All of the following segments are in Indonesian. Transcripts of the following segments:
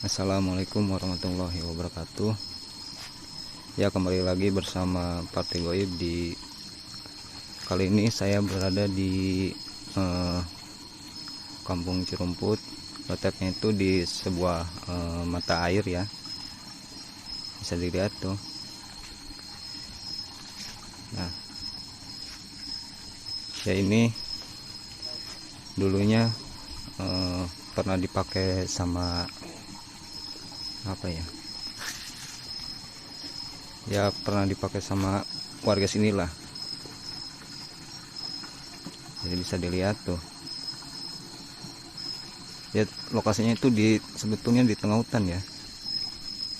Assalamualaikum warahmatullahi wabarakatuh. Ya, kembali lagi bersama Partai Goib. Di kali ini saya berada di Kampung Cirumput. Letaknya itu di sebuah mata air ya, bisa dilihat tuh. Nah, ya ini dulunya pernah dipakai sama apa ya? Ya pernah dipakai sama warga sinilah. Jadi bisa dilihat tuh. Ya lokasinya itu sebetulnya di tengah hutan ya.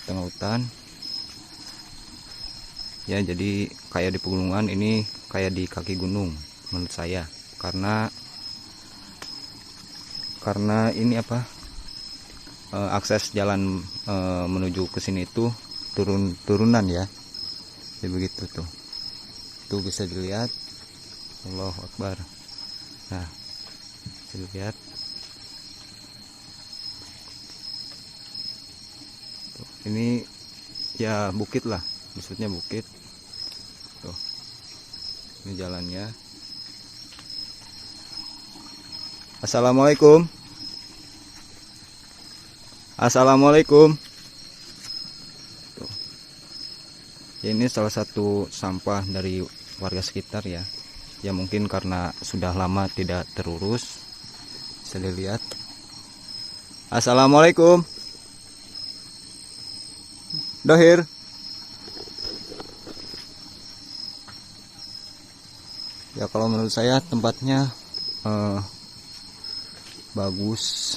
Tengah hutan. Ya jadi kayak di pegunungan, ini kayak di kaki gunung menurut saya. Karena ini apa? Akses jalan menuju ke sini itu turunan ya. Jadi begitu tuh. Tuh bisa dilihat. Allahu Akbar. Nah, bisa dilihat. Tuh, ini ya bukit lah, maksudnya bukit. Tuh. Ini jalannya. Assalamualaikum. Assalamualaikum. Tuh. Ini salah satu sampah dari warga sekitar ya. Ya mungkin karena sudah lama tidak terurus. Bisa dilihat. Assalamualaikum. Dohir. Ya kalau menurut saya tempatnya bagus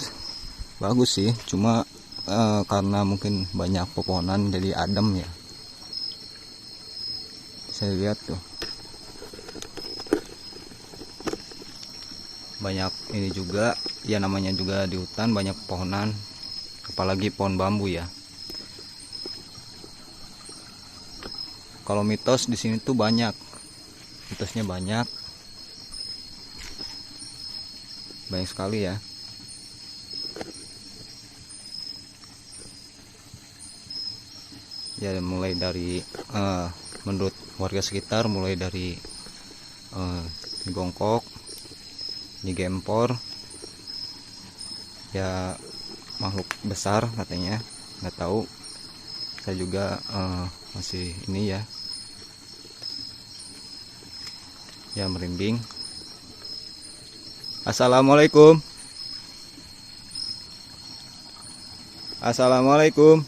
sih, cuma karena mungkin banyak pepohonan jadi adem ya. Saya lihat tuh banyak ini juga ya, namanya juga di hutan banyak pepohonan, apalagi pohon bambu ya. Kalau mitos di sini tuh banyak, mitosnya banyak sekali ya. Ya mulai dari menurut warga sekitar, mulai dari digongkok, digempor ya, makhluk besar katanya, nggak tahu, saya juga masih ini ya, merinding. Assalamualaikum. Assalamualaikum.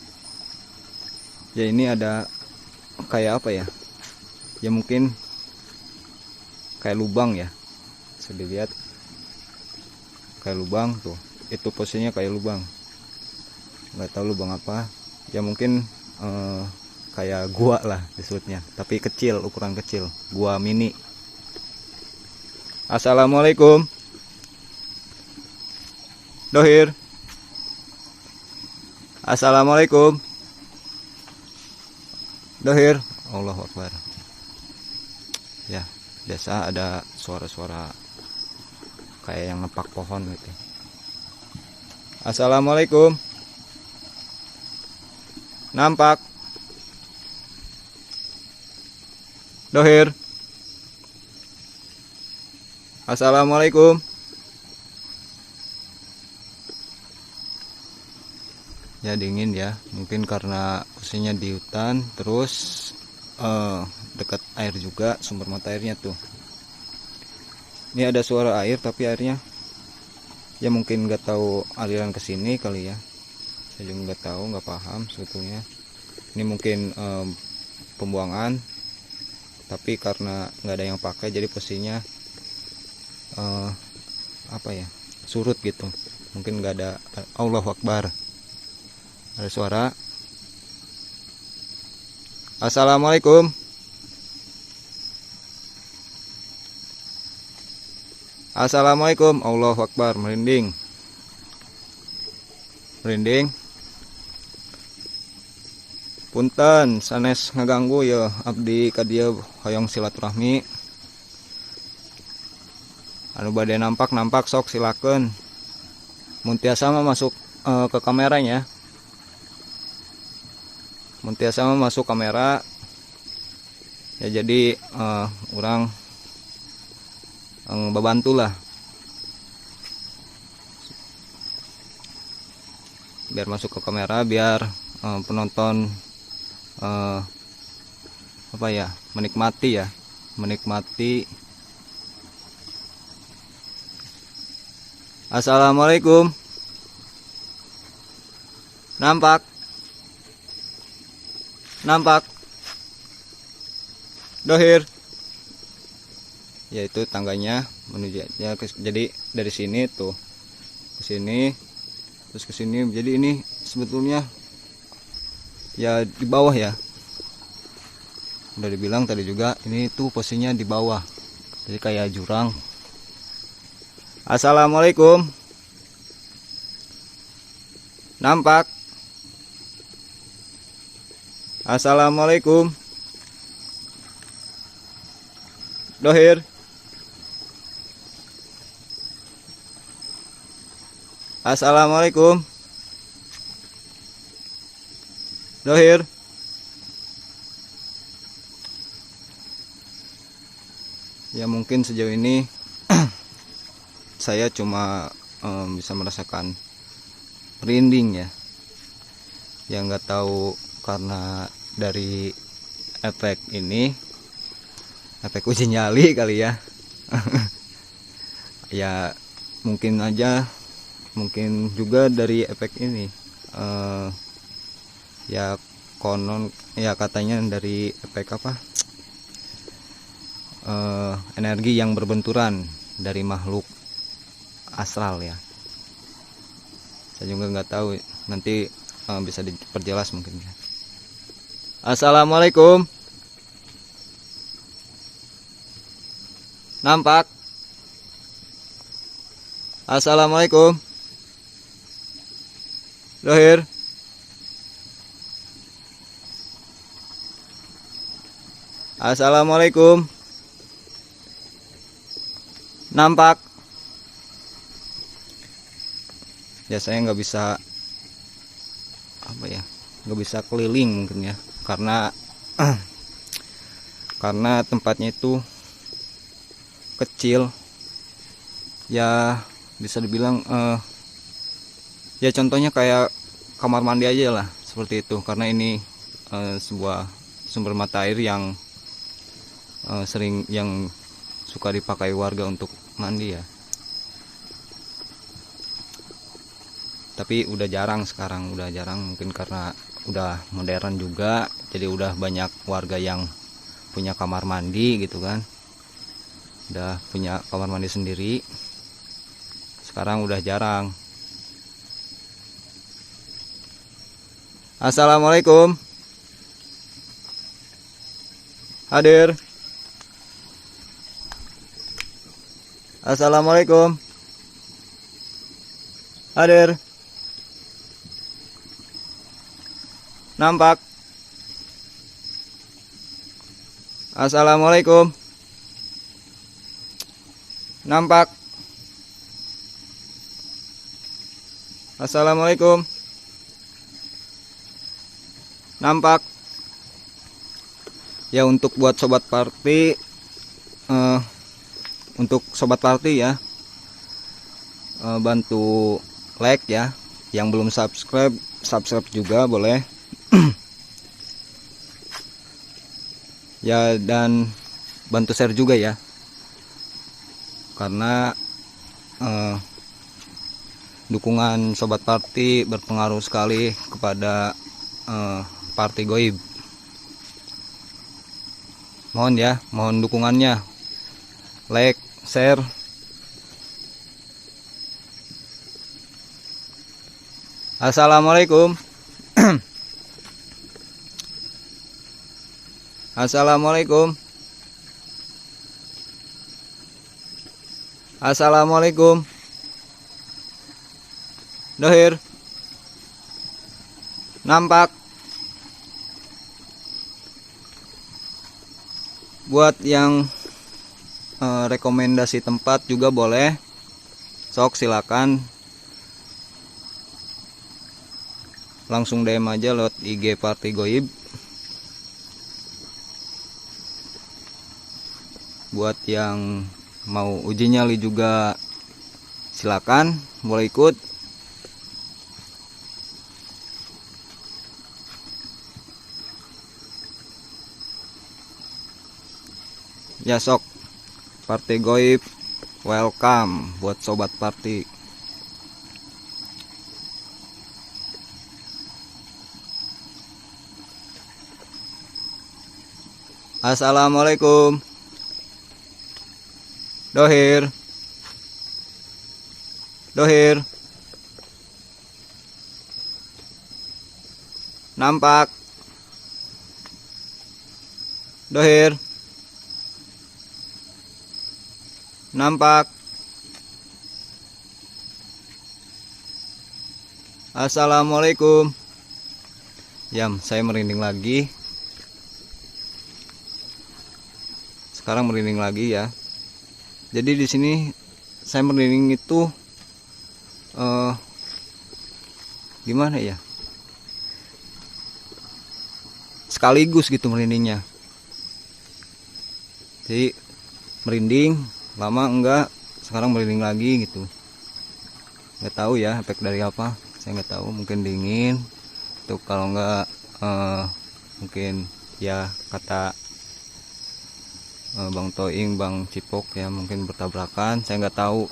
Ya ini ada kayak apa ya? Ya mungkin kayak lubang ya. Bisa dilihat kayak lubang tuh. Itu posisinya kayak lubang. Nggak tahu lubang apa. Ya mungkin kayak gua lah disebutnya, tapi kecil, ukuran kecil, gua mini. Assalamualaikum. Dohir. Assalamualaikum. Dohir. Allahu Akbar. Ya, biasa ada suara-suara kayak yang nepak pohon gitu. Assalamualaikum. Nampak. Dohir. Assalamualaikum. Ya dingin ya, mungkin karena posisinya di hutan, terus dekat air juga, sumber mata airnya tuh. Ini ada suara air tapi airnya ya mungkin nggak tahu aliran ke sini kali ya. Saya juga nggak tahu, nggak paham sebetulnya. Ini mungkin pembuangan, tapi karena nggak ada yang pakai jadi posisinya apa ya, surut gitu. Mungkin nggak ada. Allahu Akbar. Ada suara. Assalamualaikum. Assalamualaikum. Allahu Akbar. Merinding. Punten sanes ngaganggu ya, abdi ka dieu hoyong silaturahmi. anu bade nampak sok silakan. Mun tiasa mah masuk ke kameranya. Mun tiasa mah masuk kamera. Ya jadi orang membantulah biar masuk ke kamera, biar penonton menikmati. Assalamualaikum. Nampak dohir, yaitu tangganya menuju ya, jadi dari sini tuh ke sini terus ke sini. Jadi ini sebetulnya ya di bawah ya, udah dibilang tadi juga, ini tuh posisinya di bawah, jadi kayak jurang. Assalamualaikum. Nampak. Assalamualaikum. Dohir. Assalamualaikum. Dohir. Ya mungkin sejauh ini saya cuma bisa merasakan merinding ya. Yang nggak tahu karena dari efek ini, efek uji nyali kali ya. Ya mungkin juga dari efek ini. Ya konon ya katanya dari efek energi yang berbenturan dari makhluk astral ya. Saya juga nggak tahu, nanti bisa diperjelas mungkin ya. Assalamualaikum. Nampak. Assalamualaikum. Dohir. Assalamualaikum. Nampak. Ya saya nggak bisa nggak bisa keliling mungkin ya, karena tempatnya itu kecil ya, bisa dibilang ya contohnya kayak kamar mandi aja lah, seperti itu. Karena ini sebuah sumber mata air yang yang suka dipakai warga untuk mandi ya. Tapi udah jarang sekarang, mungkin karena udah modern juga, jadi udah banyak warga yang punya kamar mandi gitu kan, udah punya kamar mandi sendiri. Sekarang udah jarang. Assalamualaikum. Hadir. Assalamualaikum. Hadir. Nampak. Assalamualaikum. Nampak. Assalamualaikum. Nampak. Ya untuk buat sobat party, untuk sobat party ya, bantu like ya. Yang belum subscribe juga boleh. Ya, dan bantu share juga ya, karena dukungan sobat party berpengaruh sekali kepada party goib. Mohon dukungannya, like, share. Assalamualaikum. Assalamualaikum. Assalamualaikum. Dohir. Nampak. Buat yang rekomendasi tempat juga boleh, sok silakan langsung DM aja lewat IG Party Goib. Buat yang mau uji nyali juga silakan, boleh ikut. Ya sok, Party Goib welcome buat sobat party. Assalamualaikum. Dohir. Dohir. Nampak. Dohir. Nampak. Assalamualaikum. Yam, saya merinding lagi. Sekarang merinding lagi ya. Jadi di sini saya merinding itu gimana ya? Sekaligus gitu merindingnya. Jadi merinding, lama enggak, sekarang merinding lagi gitu. Nggak tahu ya efek dari apa, saya nggak tahu. Mungkin dingin. Tuh kalau enggak mungkin ya kata Bang Toing, Bang Cipok ya, mungkin bertabrakan, saya nggak tahu.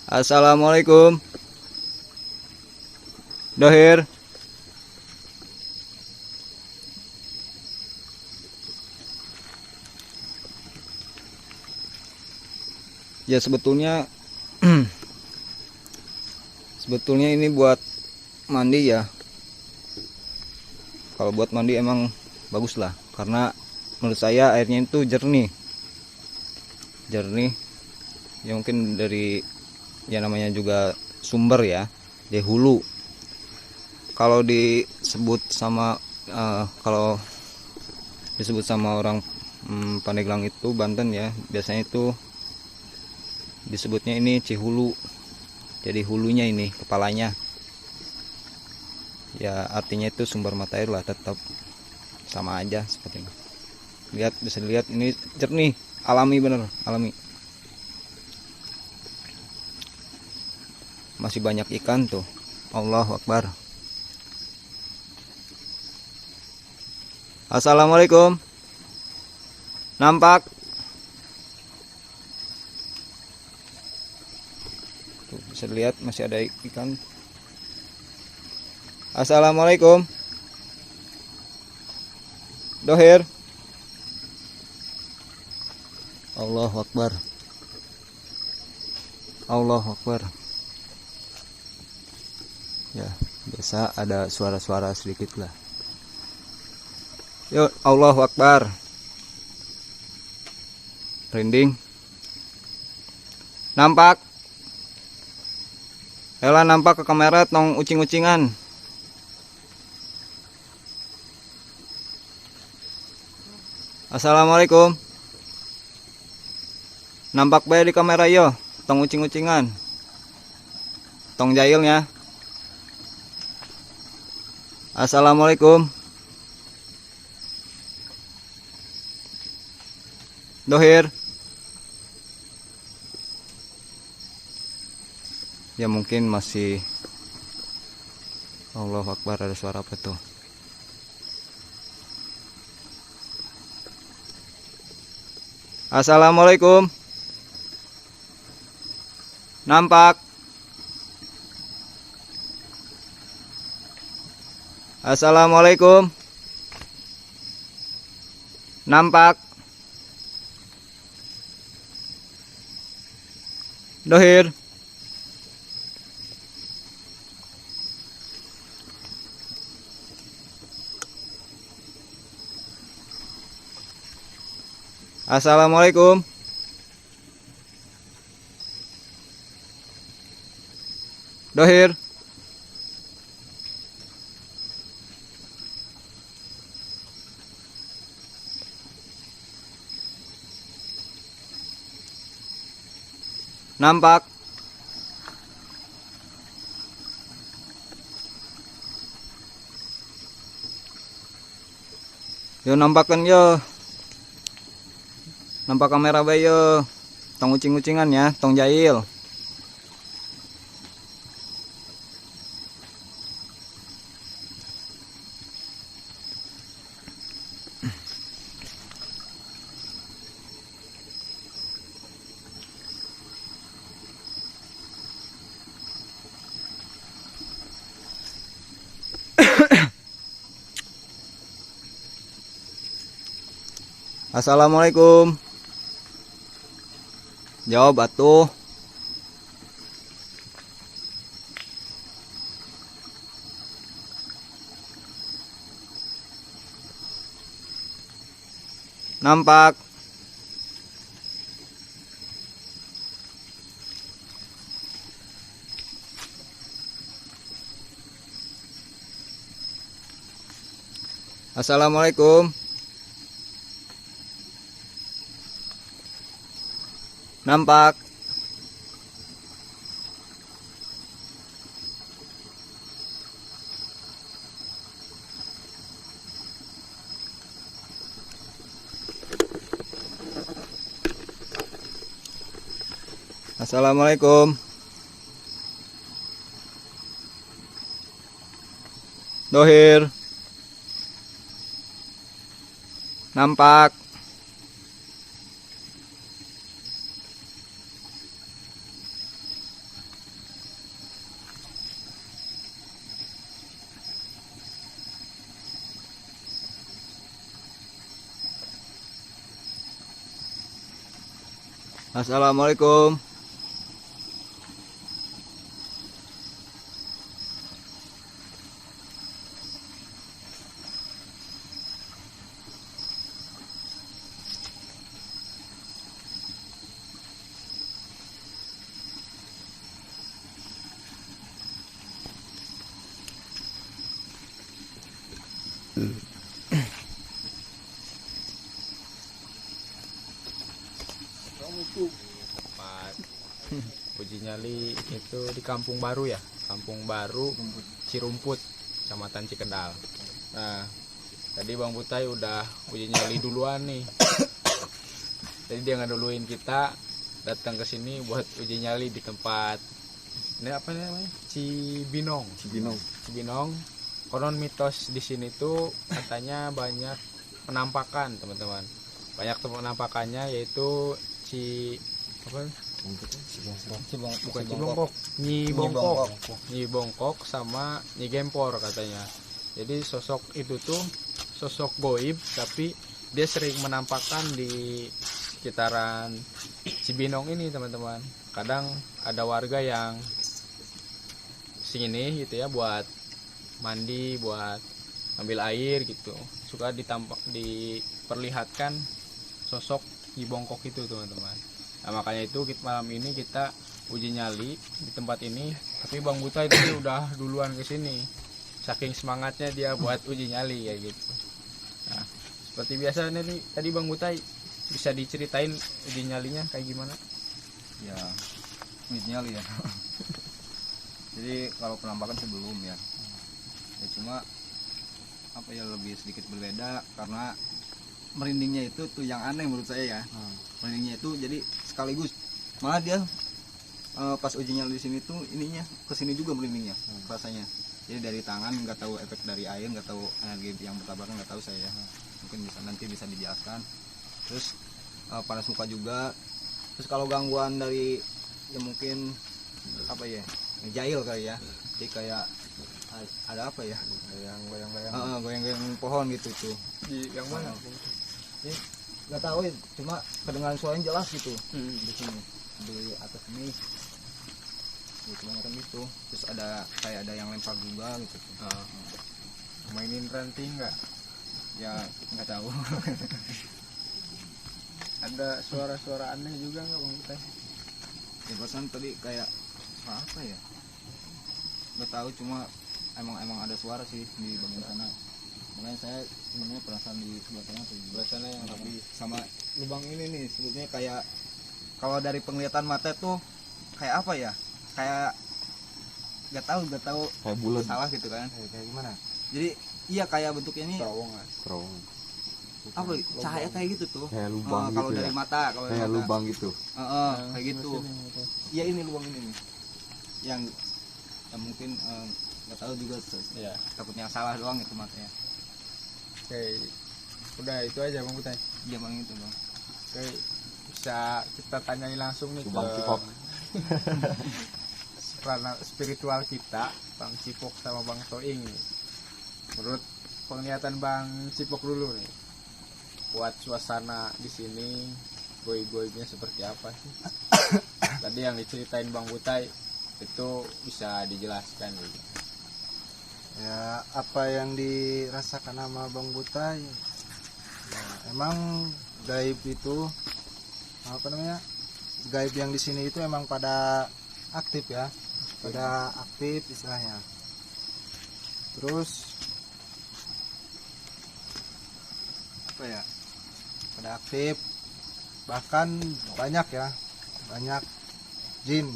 Assalamualaikum. Dohir. Ya sebetulnya sebetulnya ini buat mandi ya. Kalau buat mandi emang bagus lah, karena menurut saya airnya itu jernih ya, mungkin dari ya namanya juga sumber ya, di hulu. Kalau disebut sama kalau disebut sama orang Pandeglang itu Banten ya, biasanya itu disebutnya ini Cihulu. Jadi hulunya ini kepalanya ya, artinya itu sumber mata air lah, tetap sama aja seperti ini. Lihat, bisa dilihat ini jernih, alami, bener alami. Masih banyak ikan tuh. Allahu Akbar. Assalamualaikum. Nampak? Tuh, bisa dilihat masih ada ikan. Assalamualaikum. Dohir. Allahu Akbar. Allahu Akbar. Ya, biasa ada suara-suara sedikit lah. Yuk, Allahu Akbar. Rinding. Nampak? Ela nampak ke kamera tong ucing-ucingan. Assalamualaikum. Nampak bae di kamera yo, tong ucing-ucingan. Tong jailnya. Assalamualaikum. Dohir. Ya mungkin masih. Allahu Akbar, ada suara apa tuh? Assalamualaikum. Nampak? Assalamualaikum. Nampak? Dohir. Assalamualaikum. Dohir. Nampak. Yo nampakkan yo. Nampak kamera bae yo. Tong ucing-ucingan ya, tong jahil. Assalamualaikum. Jawab atuh. Nampak. Assalamualaikum. Nampak. Assalamualaikum. Dohir. Nampak. Assalamualaikum. Tempat uji nyali itu di Kampung Baru ya, Kampung Baru Cirumput, Kecamatan Cikendal. Nah, tadi Bang Butai udah uji nyali duluan nih. Jadi dia ngeduluin kita datang ke sini buat uji nyali di tempat ini apa namanya? Cibinong. Konon mitos di sini tuh katanya banyak penampakan, teman-teman. Banyak penampakannya yaitu Nyi Bongkok sama Nyi Gempor katanya. Jadi sosok itu tuh sosok goib, tapi dia sering menampakkan di sekitaran Cibinong ini, teman-teman. Kadang ada warga yang sini gitu ya buat mandi, buat ambil air gitu, suka diperlihatkan sosok Nyi Bongkok itu, teman-teman. Nah, makanya itu malam ini kita uji nyali di tempat ini. Tapi Bang Butai tadi udah duluan ke sini, saking semangatnya dia buat uji nyali ya gitu. Nah, seperti biasa nih tadi Bang Butai bisa diceritain uji nyalinya kayak gimana? Ya, uji nyali ya. Jadi kalau penampakan sebelum ya cuma apa ya, lebih sedikit berbeda karena merindingnya itu tuh yang aneh menurut saya ya. Merindingnya itu jadi sekaligus malah dia pas uji nyali di sini tuh ininya kesini juga merindingnya rasanya. Jadi dari tangan, nggak tahu efek dari air, nggak tahu energi yang bertabrakan, nggak tahu saya. Mungkin nanti bisa dijelaskan. Terus panas muka juga. Terus kalau gangguan dari ya mungkin apa ya, jahil kali ya. Jadi kayak ada apa ya, goyang-goyang pohon gitu tuh. Yang mana? Ini nggak tahu ya, cuma kedengaran suaranya jelas gitu. Di sini di atas ini kebanyakan gitu. Terus ada kayak ada yang lempar juga gitu. Mainin ranting nggak? Ya nggak tahu. Ada suara-suara aneh juga nggak Bang Butai? Ya barusan tadi kayak apa ya, nggak tahu, cuma emang ada suara sih di bagian sana. Makanya saya sebenarnya perasaan di sebelah sana tuh, sebelah sana yang lebih sama lubang ini nih sebetulnya. Kayak kalau dari penglihatan mata tuh kayak apa ya, kayak nggak tahu Kayak bulat. salah gitu kan. Kayak gimana? Jadi iya kayak bentuknya ini terowongan. Terowongan. apa cahaya kayak gitu tuh. Kayak lubang Kalau gitu dari ya. mata, kalau dari Kayak mata. lubang gitu. Kayak gitu. Iya ini lubang ini nih. Yang mungkin nggak tahu juga Ya. takutnya salah doang itu matanya. Oke. Udah itu aja Bang Butai. Iya bang itu bang. Oke. Bisa kita tanyain langsung nih Ke ke Bang Cipok. spiritual kita, Bang Cipok sama Bang Toing nih. Menurut penglihatan Bang Cipok dulu nih, buat suasana di sini goib-goibnya seperti apa sih? Tadi yang diceritain Bang Butai itu bisa dijelaskan gitu. Ya apa yang dirasakan sama Bang Butai, ya, emang gaib itu apa namanya, gaib yang di sini itu emang pada aktif ya, pada aktif istilahnya. Terus apa ya, pada aktif, bahkan banyak ya, banyak jin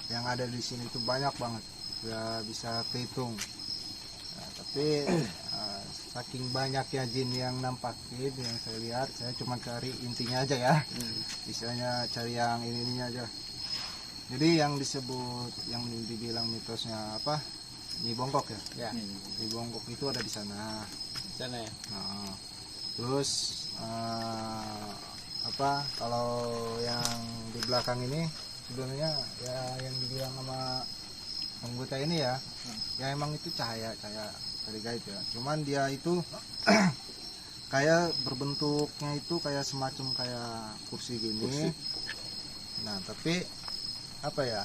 yang ada di sini itu banyak banget, ya bisa kehitung. Nah, tapi saking banyaknya jin yang nampakin yang saya lihat, saya cuma cari intinya aja ya, istilahnya cari yang ini aja. Jadi yang disebut, yang dibilang mitosnya apa, Nyi Bongkok ya, Ya, Nyi Bongkok itu ada di sana. di sana ya. Nah, terus apa, kalau yang di belakang ini sebenarnya ya yang dibilang sama anggota ini ya, ya emang itu cahaya dari gaib ya. Cuman dia itu kayak berbentuknya itu kayak semacam kayak kursi gini. Nah, tapi apa ya?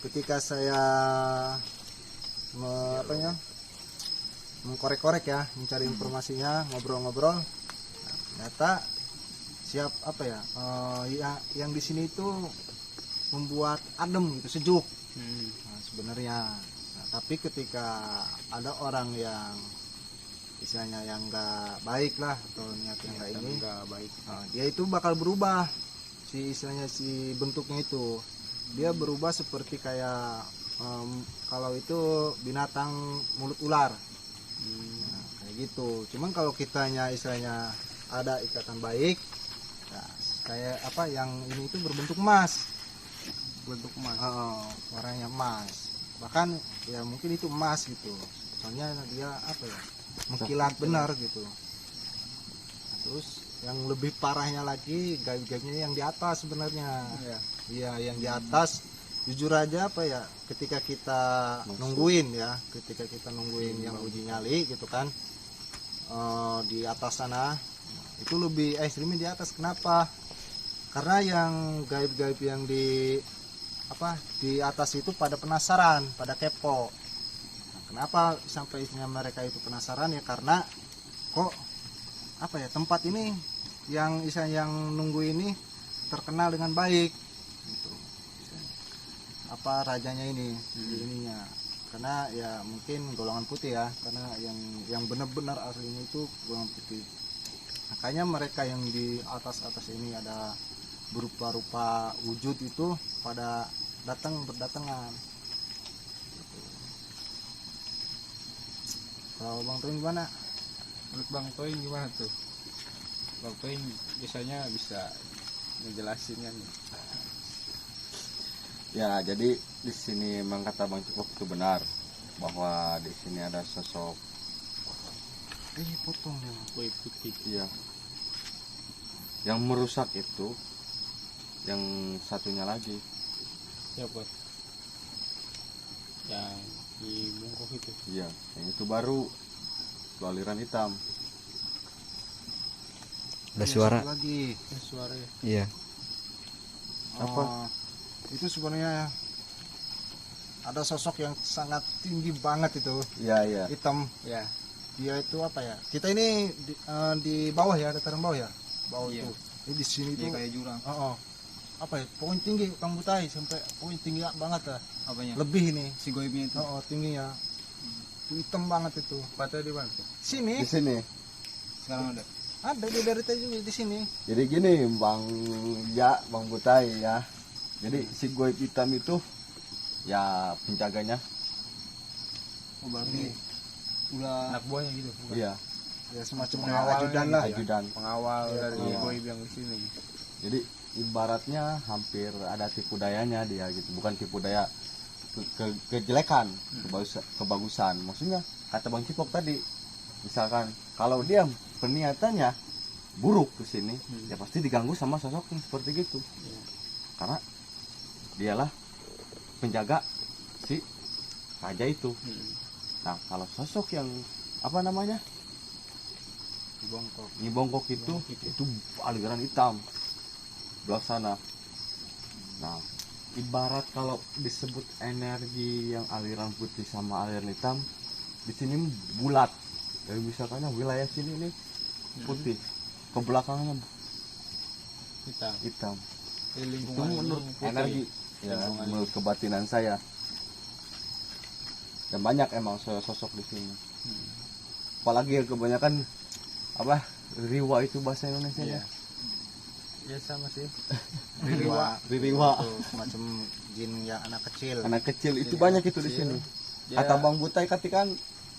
Ketika saya mengkorek-korek ya, mencari informasinya, ngobrol-ngobrol, nah, ternyata siap apa ya, yang di sini itu membuat adem gitu, sejuk. Nah, sebenarnya. Nah, tapi ketika ada orang yang istilahnya yang nggak baik lah, atau niatnya nggak ini, Enggak baik. dia itu bakal berubah, si istilahnya si bentuknya itu dia berubah seperti kayak kalau itu binatang mulut ular. Nah, kayak gitu. Cuman kalau kitanya istilahnya ada ikatan baik, nah, kayak apa yang ini itu berbentuk emas, Bentuk emas. warnanya emas, bahkan ya mungkin itu emas gitu, soalnya dia apa ya, mengkilat benar gitu. Nah, terus yang lebih parahnya lagi, gaib-gaibnya yang di atas sebenarnya. Ya. Iya, yang di atas jujur aja apa ya, ketika kita nungguin ya, ketika kita nungguin yang uji nyali gitu kan, di atas sana itu lebih ekstrimnya di atas. Kenapa? Karena yang gaib-gaib yang di apa di atas itu pada penasaran, pada kepo. Nah, kenapa sampai isinya mereka itu penasaran ya, karena kok apa ya, tempat ini yang nunggu ini terkenal dengan baik gitu. Apa rajanya ini, ininya, karena ya mungkin golongan putih ya, karena yang benar-benar aslinya itu golongan putih. Makanya mereka yang di atas ini ada berupa-rupa wujud itu pada berdatangan gitu. Kalau Bang Toing gimana? Menurut Bang Toing gimana tuh? Bang Toing biasanya bisa ngejelasinnya nih. Ya, jadi di sini memang kata Bang Cipok itu benar bahwa di sini ada sosok, Potong dia. Goib putih. iya, yang merusak itu, yang satunya lagi. Siapa? Yang di bungkuk itu. Iya, yang itu baru itu aliran hitam. Ada Ada suara. satu lagi. Suaranya. Iya. Apa? Itu sebenarnya ada sosok yang sangat tinggi banget itu, Iya, iya. hitam. Ya. Dia itu apa ya, kita ini di bawah ya, dataran bawah ya, bawah Iya. itu. Ini di sini Dia tuh kayak jurang. apa ya, pokoknya tinggi Kang Butai, sampai pokoknya tinggi banget lah, Apanya? lebih ini. Si goibnya itu. Tinggi ya, itu hitam banget itu. Patah di mana tuh? Sini Di sini. Sekarang ada. ada di dari tadi juga di sini. Jadi gini, Bang Butai ya. Jadi si goib hitam itu ya penjaganya. Oh, berarti udah Anak buahnya gitu. Bukan? Iya, ya semacam kayak Pengawalnya ajudan gitu lah. ya. ajudan. Pengawal Iya, dari pengawal. goib yang di sini. Jadi ibaratnya hampir ada tipu dayanya dia gitu, bukan tipu daya kejelekan, kebagusan. Maksudnya kata Bang Cipok tadi, misalkan kalau dia perniatannya buruk ke sini, ya pasti diganggu sama sosok yang seperti gitu. Karena dialah penjaga si raja itu. Nah, kalau sosok yang apa namanya? Bongkok. Nyi Bongkok itu aliran hitam belah sana. Nah, ibarat kalau disebut energi yang aliran putih sama aliran hitam, di sini bulat. Jadi misalkan wilayah sini nih putih, ke belakangnya Hitam. hitam. Di Itu lingkungan menurut ini putih. energi, ya, Lingkungan menurut kebatinan saya. Dan banyak emang sosok di sini. Apalagi yang kebanyakan apa? Riwa itu bahasa Indonesia Iya. ya. Ya sama sih. Ririwa. Ririwa. Itu semacam jin yang anak kecil. Anak kecil itu Iya, banyak itu di kecil. sini. Dia Kata Bang Butai kan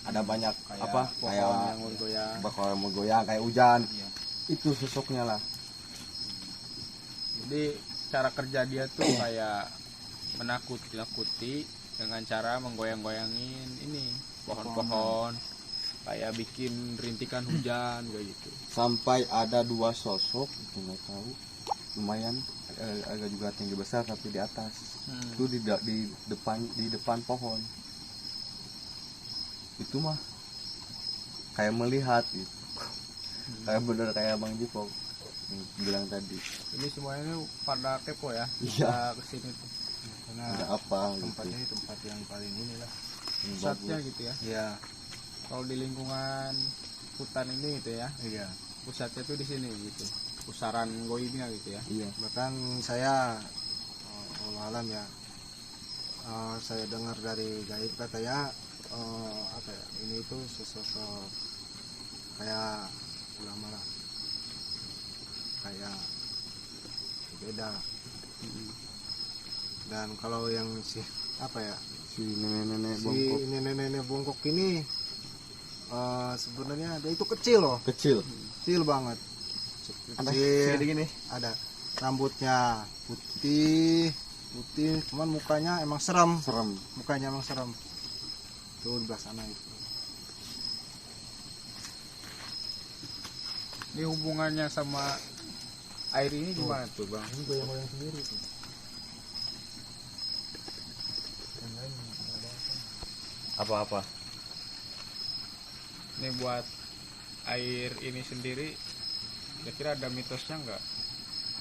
ada banyak kayak apa? pohon Kayak yang bergoyang. bakal mau goyang kayak hujan. Iya. Itu sosoknya lah. Jadi cara kerja dia tuh kayak menakut-nakuti dengan cara menggoyang-goyangin ini pohon-pohon, kayak bikin rintikan hujan kayak gitu. Sampai ada dua sosok, itu nggak tahu, lumayan agak juga tinggi besar tapi di atas. Itu di depan pohon. Itu mah kayak melihat gitu. Kayak bener kayak Bang Jipok bilang tadi. Ini semuanya pada kepo ya. Iya. Kita kesini tuh. Karena Ada apa tempatnya gitu. ini tempat yang paling inilah. Yang Pusatnya bagus. gitu ya. Iya. Kalau di lingkungan hutan ini gitu ya. Iya. Pusatnya tuh di sini gitu. Pusaran goibnya gitu ya. Iya. Bahkan saya Allah alam ya, saya dengar dari gaib katanya apa ya, ini itu sosok kayak ulama lah, kayak beda. Dan kalau yang si apa ya, Si nenek-nenek si bongkok nenek-nenek bongkok ini sebenarnya dia itu kecil loh, kecil. kecil banget, Ada kecil. segede gini. Ada rambutnya putih putih, cuman mukanya emang seram, Serem. mukanya emang seram. Tuh di belah sana itu. Ini hubungannya sama air ini gimana tuh Bang? Ini goyang-goyang sendiri tuh. Yang lain nggak ada. Apa-apa? Ini buat air ini sendiri kira-kira ada mitosnya nggak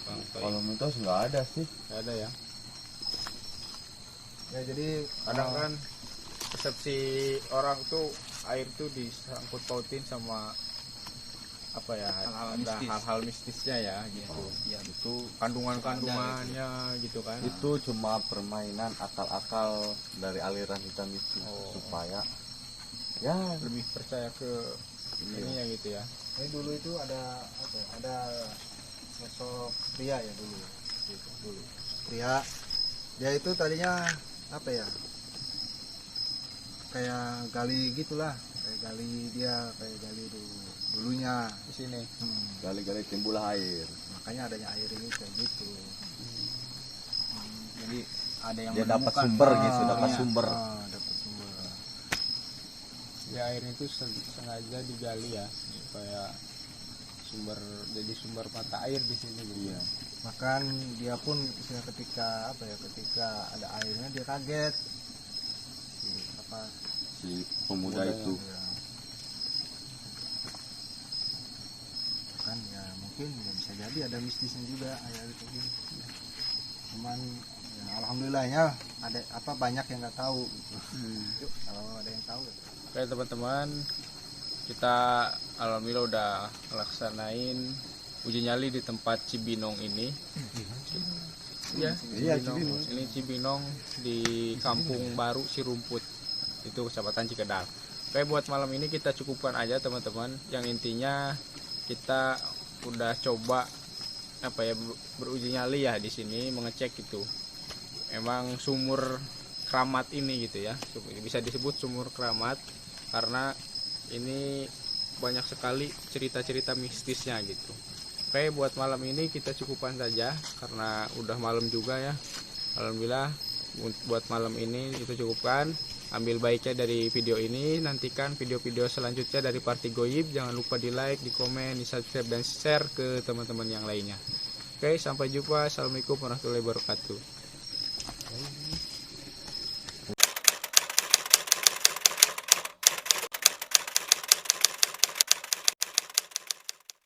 Bang? Kalau mitos nggak ada sih. Nggak ada ya. Ya jadi Kadang kan persepsi orang tuh air tuh disangkut pautin sama apa ya, Hal-hal ada mistis. hal-hal mistisnya ya gitu. Ya, Itu Kandungannya gitu kan. itu cuma permainan akal-akal dari aliran hitam itu Oh. supaya ya Lebih percaya ke ini ya gitu ya. ini dulu itu ada apa ya, ada sosok pria ya dulu, gitu, dulu pria. Dia itu tadinya apa ya, kayak gali gitulah, kayak gali, dia kayak gali dulunya. Di sini. gali-gali timbul air. Makanya adanya air ini kayak gitu. Jadi ada yang Dia dapat menemukan. sumber gitu, Ah, dapat iya. sumber. Dapat sumber. Ya air itu sengaja digali ya supaya jadi sumber mata air di sini gitu. Iya. Bahkan dia pun istilah ketika apa ya, ketika ada airnya dia kaget. Apa Si pemuda itu. ya. Kan ya mungkin ya bisa jadi ada mistisnya juga air itu gitu. Cuman ya, alhamdulillahnya ada apa, banyak yang nggak tahu gitu. Yuk, kalau ada yang tahu ya. Oke teman-teman, kita alhamdulillah udah laksanain uji nyali di tempat Cibinong ini. Ya, Iya, Cibinong. Ini Cibinong di Kampung Baru Cirumput, itu Kecamatan Cikedal. Oke, buat malam ini kita cukupkan aja teman-teman. Yang intinya kita udah coba apa ya, beruji nyali ya di sini, mengecek itu memang sumur keramat ini gitu ya, bisa disebut sumur keramat karena ini banyak sekali cerita-cerita mistisnya gitu. Oke, buat malam ini kita cukupkan saja karena udah malam juga ya. Alhamdulillah buat malam ini itu cukupkan. Ambil baiknya dari video ini, nantikan video-video selanjutnya dari Party Goib. Jangan lupa di like, di komen, di subscribe, dan share ke teman-teman yang lainnya. Oke, sampai jumpa. Assalamualaikum warahmatullahi wabarakatuh.